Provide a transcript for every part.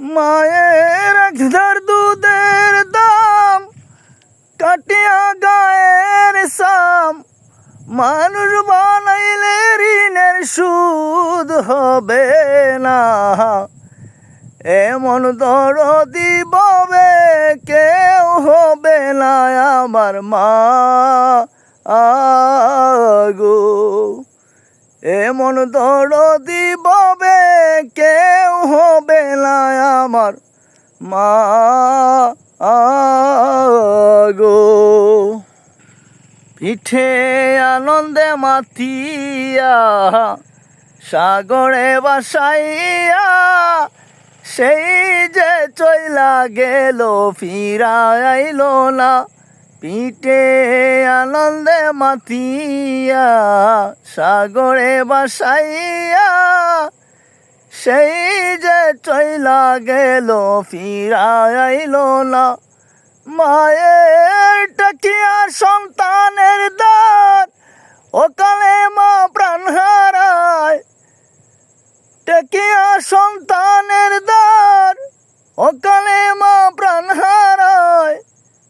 মায়ের একধার দুধের দাম কাটিয়া গায়ের সাম, মানুষ বানাইলে ঋণের সুদ হবে না। এমন দরদি ববে কেউ হবে না আমার মা আগো। এমন দরদি ববে কেউ হবে না আমার মা আগো। পিঠে আনন্দে মাতিয়া সাগরে বাসাইয়া, সেই যে চইলা গেল ফিরা আইল না। পিঠে আনন্দে মাতিয়া সাগরে বাসাইয়া, সেই যে চইলা গেল ফিরা আইল না। মায়ের টাকিয়া সন্তানের দান অকালে মা প্রাণ হারায়। টাকিয়া সন্তানের দান অকালে মা প্রাণ হারায়।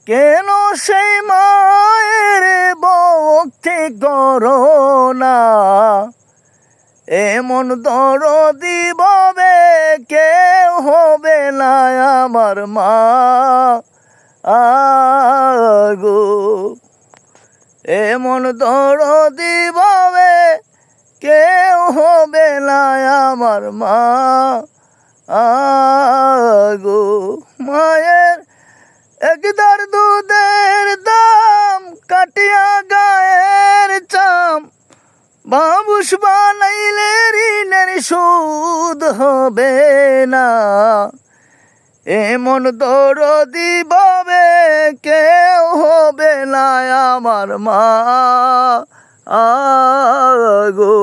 কেন সেই মায়ের ভক্তি করো না? এমন দরদি ববে কেউ হবে না আমার মা আগো। এমন দরদি ববে কেউ হবে না আমার মা আগো। মায়ের একদার দুধের দাম কাটিয়া গায়ের চাম, বাবুস বানাইলে ঋণের সুদ হবে না। এমন দরদি ববে কেউ হবে না আমার মা আগো।